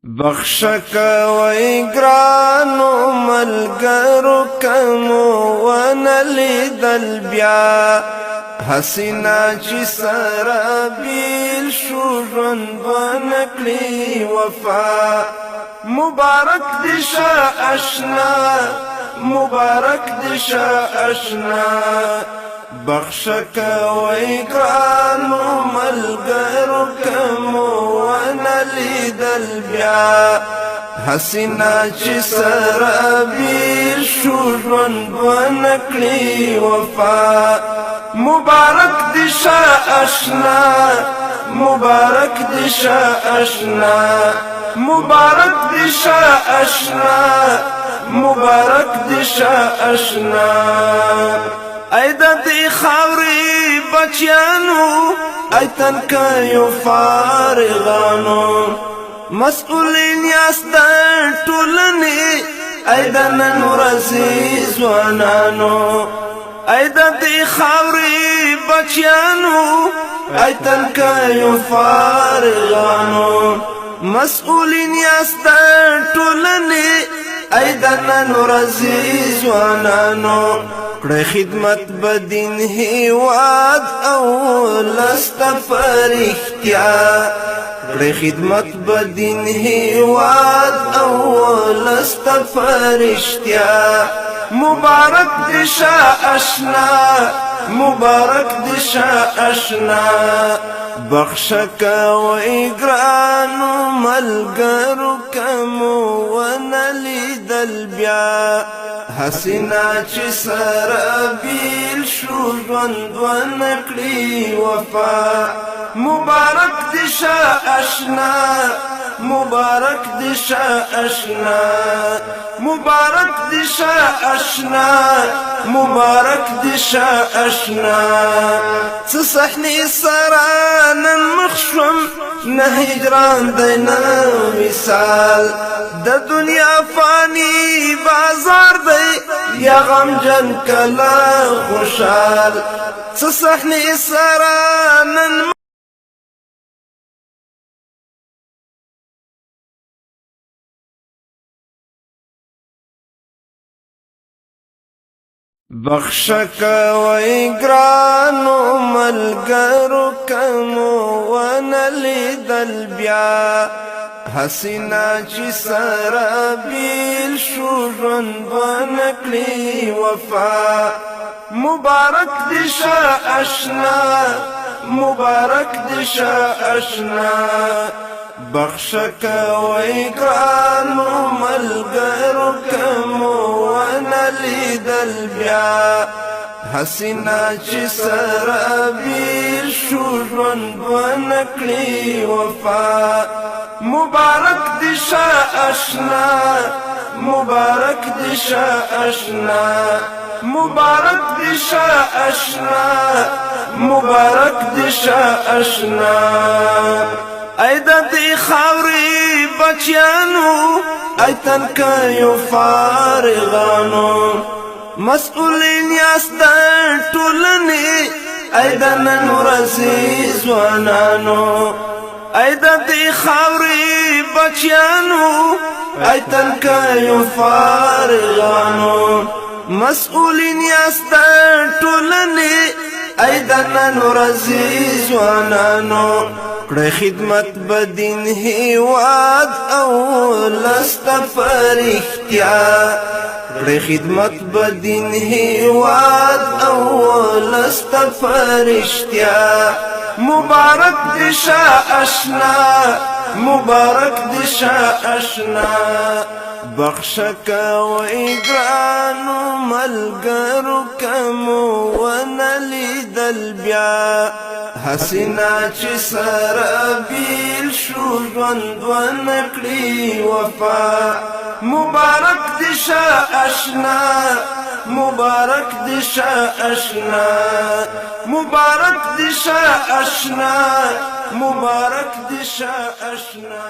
بخښه کوئ ګرانو ملګرو که مو ونه لیدل بیا حسینا چې سره بیل شو ژوند ونه کړي وفا مبارک دې شه اشنا مبارک دې شه اشنا بخښه کوئ ګرانو ملګرو که مو ونه لیدل بیا حسینا چې سره بیل شو ژوند ونه کړي وفا مبارک دې شه اشنا مبارک دې شه اشنا مبارک دې شه اشنا مبارک دې شه اشنا ای د دې خاورې بچیانو ای تنکیو فارغانو مسئولین یاست د ټولنې ای د نن ورځې ځوانانو ای د دې خاورې بچیانو ای تنکیو فارغانو مسئولین یاست د ټولنې ای د نن ورځې ځوانانو کړئ خدمت بدین هیواد او لست فرښتیا کړئ خدمت بدین هیواد او لست فرښتیا مبارک دې شه اشنا مبارک دې شه اشنا بخښه کوئ ګرانو ملګرو که مو ونه لیدل بیا حسینا چې سره بیل شو ژوند ونه کړي وفا مبارک دې شه اشنا مبارک دې شه اشنا مبارک دې شه اشنا مبارک دې شه اشنا څه صحنې سره نن مخ شوم نه هجران دی نه وصال د دنیا فانی بازار دی یا غمجن کله خوشحال څه صحنې سره نن بخښه کوئ ګرانو ملګرو که مو ونه لیدل بیا حسینا چې سره بیل شو ژوند ونه کړي وفا مبارک دې شه اشنا مبارک دې شه اشنا بخښه کوئ ګرانو ملګرو که مو ونه لیدل بیا حسینا چې سره بیل شو ژوند ونه کړي وفا مبارک دې شه اشنا مبارک دې شه اشنا مبارک دې شه اشنا مبارک دې شه اشنا ای د دې خاورې بچیانو ای تنکیو فارغانو مسئولین یاست د ټولنې ای د نن ورځې ځوانانو ای د دې خاورې بچیانو ای تنکیو فارغانو مسئولین یاست د ټولنې ای د نن ورځې ځوانانو کړئ خدمت بدین هیواد او لست فرښتیا کړئ خدمت بدین هیواد او لست فرښتیا مبارک دې شه اشنا مبارک دې شه اشنا بخښه کوئ ګرانو ملګرو که مو ونه لیدل بیا حسینا چې سره بیل شو ژوند ونه کړي وفا مبارک دې شه اشنا مبارک دې شه اشنا مبارک دې شه اشنا مبارک دې شه اشنا